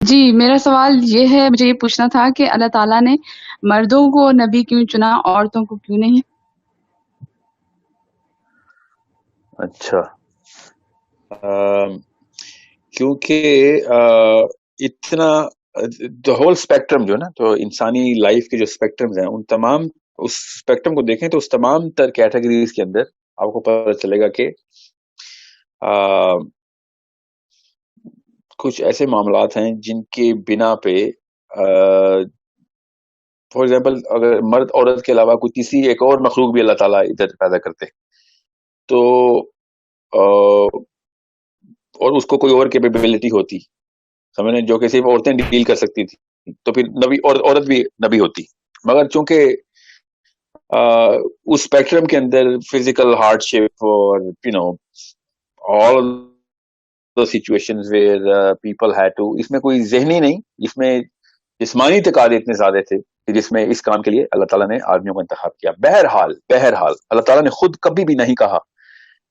جی میرا سوال یہ ہے، مجھے یہ پوچھنا تھا کہ اللہ تعالیٰ نے مردوں کو نبی کیوں چنا، عورتوں کو کیوں نہیں؟ اچھا، کیونکہ اتنا ہول اسپیکٹرم جو ہے نا، تو انسانی لائف کے جو اسپیکٹرمز ہیں ان تمام اس اسپیکٹرم کو دیکھیں تو اس تمام تر کیٹیگریز کے اندر آپ کو پتہ چلے گا کہ کچھ ایسے معاملات ہیں جن کے بنا پہ فار ایگزامپل اگر مرد عورت کے علاوہ کوئی کسی ایک اور مخلوق بھی اللہ تعالیٰ ادھر پیدا کرتے تو اور اس کو کوئی اور کیپیبلٹی ہوتی سمجھنے جو کہ صرف عورتیں ڈیل کر سکتی تھی تو پھر نبی اور عورت بھی نبی ہوتی، مگر چونکہ اس اسپیکٹرم کے اندر فزیکل ہارڈ شپ اور all situations where people head to, اس میں کوئی ذہنی نہیں، اس میں جسمانی تقاضے اتنے زیادہ تھے کہ جس میں اس کام کے لیے اللہ تعالیٰ نے آدمیوں کا انتخاب کیا۔ بہرحال اللہ تعالیٰ نے خود کبھی بھی نہیں کہا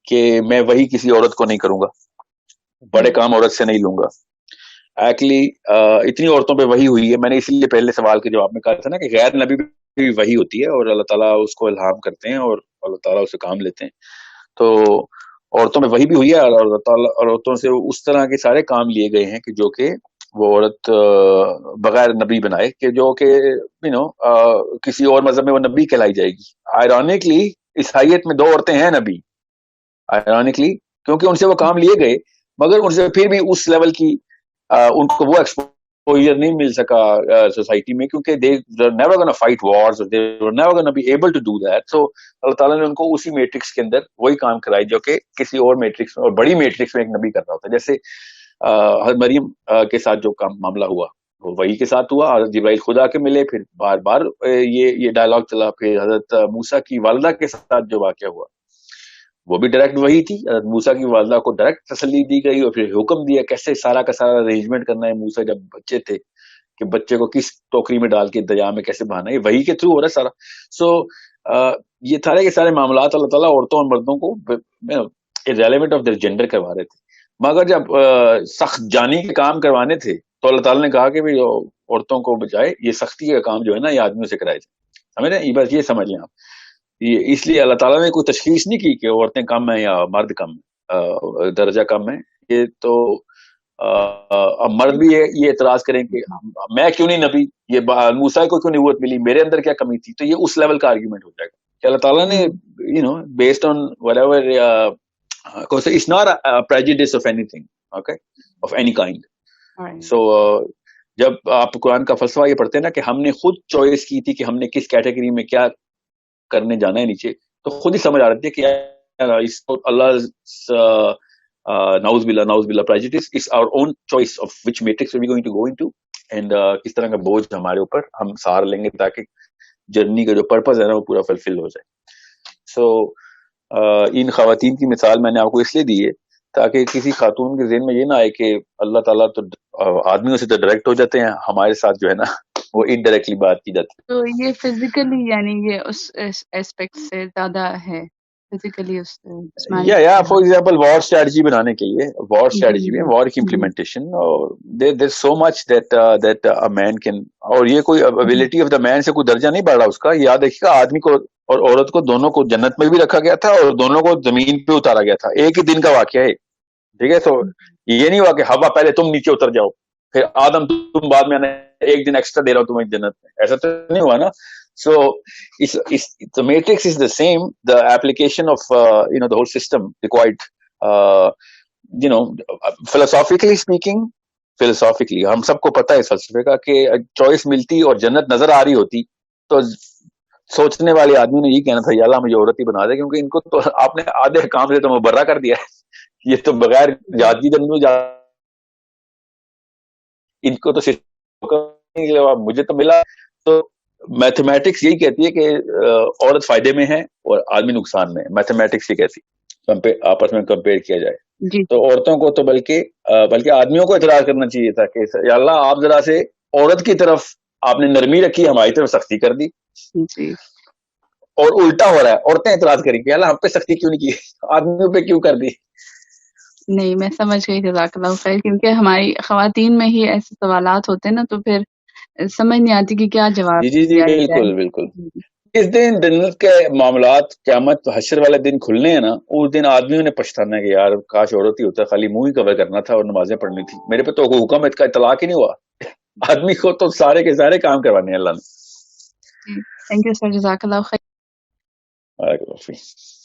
کہ میں وہی کسی عورت کو نہیں کروں گا، بڑے کام عورت سے نہیں لوں گا۔ ایکچولی اتنی عورتوں پہ وہی ہوئی ہے، میں نے اسی لیے پہلے سوال کے جواب میں کہا تھا نا کہ غیر نبی بھی وہی ہوتی ہے اور اللہ تعالیٰ اس کو الہام کرتے ہیں اور اللہ تعالیٰ اسے کام لیتے ہیں، تو عورتوں میں وہی بھی ہوئی ہے اور اللہ تعالیٰ عورتوں سے اس طرح کے سارے کام لیے گئے ہیں کہ جو کہ وہ عورت بغیر نبی بنائے، کہ جو کہ کسی اور مذہب میں وہ نبی کہلائی جائے گی۔ آئرونکلی عیسائیت میں 2 عورتیں ہیں نبی، آئرونکلی، کیونکہ ان سے وہ کام لیے گئے مگر ان سے پھر بھی اس لیول کی ان کو وہ ایکسپوجر نہیں مل سکا سوسائٹی میں، کیونکہ they were never gonna fight wars or they were never gonna be able to do that. So اللہ تعالیٰ نے ان کو اسی میٹرکس کے اندر وہی کام کرائی جو کہ کسی اور میٹرکس میں اور بڑی میٹرکس میں ایک نبی کر رہا ہوتا ہے۔ جیسے حضرت مریم کے ساتھ جو کام معاملہ ہوا وہ وہی کے ساتھ ہوا، حضرت جبرائیل خدا کے ملے، پھر بار بار یہ ڈائلاگ چلا، پھر حضرت موسیٰ کی والدہ کے ساتھ جو واقعہ ہوا وہ بھی ڈائریکٹ وہی تھی، حضرت موسیٰ کی والدہ کو ڈائریکٹ تسلی دی گئی اور پھر حکم دیا کیسے سارا کا سارا ارینجمنٹ کرنا ہے۔ موسیٰ جب بچے تھے کہ بچے کو کس ٹوکری میں ڈال کے دریا میں کیسے بہانا ہے، یہ وہی کے تھرو ہو رہا ہے سارا۔ سو یہ سارے کے سارے معاملات اللہ تعالیٰ عورتوں اور مردوں کو ریلیونٹ آف دیئر جینڈر کروا رہے تھے، مگر جب سخت جانی کے کام کروانے تھے تو اللہ تعالیٰ نے کہا کہ بھائی عورتوں کو بجائے یہ سختی کا کام جو ہے نا یہ آدمیوں سے کرائے جائے، سمجھ رہے ہیں؟ بس یہ سمجھ لیں آپ، اس لیے اللہ تعالیٰ نے کوئی تشخیص نہیں کی کہ عورتیں کم ہیں یا مرد کم ہیں، درجہ کم ہے۔ یہ تو اب مرد بھی یہ اعتراض کریں کہ میں کیوں نہیں نبی، یہ موسیٰ کو کیوں نبوت ملی، میرے اندر کیا کمی تھی، تو یہ اس لیول کا آرگیومنٹ ہو جائے گا کہ اللہ تعالیٰ نے based on whatever it's not a prejudice of anything, okay, of any kind. So جب آپ قرآن کا فلسفہ یہ پڑھتے ہیں نا کہ ہم نے خود چوائس کی تھی کہ ہم نے کس کیٹیگری میں کیا کرنے جانا ہے نیچے، تو خود ہی سمجھ آ رہی ہے کہ اللہ نعوذ باللہ prejudice is our own choice of which matrix are we going to go into and کس طرح کا بوجھ ہمارے اوپر ہم سہار لیں گے تاکہ جرنی کا جو پرپز ہے نا وہ پورا فلفل ہو جائے۔ سو ان خواتین کی مثال میں نے آپ کو اس لیے دی ہے تاکہ کسی خاتون کے ذہن میں یہ نہ آئے کہ اللہ تعالیٰ تو آدمیوں سے تو ڈائریکٹ ہو جاتے ہیں، ہمارے ساتھ جو ہے نا وہ انڈائریکٹلی بات کی جاتی ہے۔ تو یہ فزیکلی یعنی یہ اس ایسپیکٹ سے زیادہ ہے، فزیکلی یا فار ایگزامپل وار اسٹریٹجی بنانے کے لیے، وار اسٹریٹجی میں وار کی implementation there so much that a man can, اور یہ کوئی ابیلٹی آف دا مین سے کوئی درجہ نہیں بڑھ رہا اس کا۔ یاد رکھیے گا آدمی کو اور عورت کو دونوں کو جنت میں بھی رکھا گیا تھا اور دونوں کو زمین پہ اتارا گیا تھا، ایک ہی دن کا واقعہ ہے، ٹھیک ہے؟ تو یہ نہیں ہوا کہ ہوا پہلے تم نیچے اتر جاؤ پھر آدم تم بعد میں ایک دن ایکسٹرا دے رہا ہوں تمہیں جنت میں، ایسا تو نہیں ہوا نا۔ So the matrix is the same. The application of the whole system required philosophically speaking, ہم سب کو پتہ ہے فلسفے کا کہ چوائس ملتی اور جنت نظر آ رہی ہوتی تو سوچنے والے آدمی نے یہ کہنا تھا یا اللہ مجھے عورت ہی بنا دے، کیونکہ ان کو تو آپ نے آدھے کام سے تو مبرہ کر دیا ہے، یہ تو بغیر یادگی ان کو تو صرف مجھے تو ملا۔ تو میتھمیٹکس یہی کہتی ہے کہ عورت فائدے میں ہے اور آدمی نقصان میں ہے، میتھمیٹکس یہ کہتی آپس میں کمپیئر کیا جائے تو عورتوں کو تو بلکہ آدمیوں کو اعتراض کرنا چاہیے تھا کہ یا اللہ آپ ذرا سے عورت کی طرف آپ نے نرمی رکھی، ہماری طرف سختی کر دی، اور الٹا ہو رہا ہے، عورتیں اعتراض کریں کہ اللہ ہم پہ سختی کیوں نہیں کی، آدمیوں پہ کیوں کر دی۔ نہیں میں سمجھ گئی، جزاک اللہ خیر، کیونکہ ہماری خواتین میں ہی ایسے سوالات ہوتے ہیں نا، تو پھر سمجھ نہیں آتی کہ کیا جواب جی دیا جائے۔ بالکل بالکل۔ اس دن جنت کے معاملات قیامت حشر والے دن کھلنے ہیں نا، اس دن آدمیوں نے پچھتانا ہے کہ یار کاش عورت ہی ہوتا، خالی منہ ہی کور کرنا تھا اور نمازیں پڑھنی تھی، میرے پہ تو حکم کا اطلاق ہی نہیں ہوا۔ آدمی کو تو سارے کے سارے کام کروانے ہیں اللہ نے۔ جی تھینک یو سر، جزاک اللہ خیر۔ وعلیکم السلام۔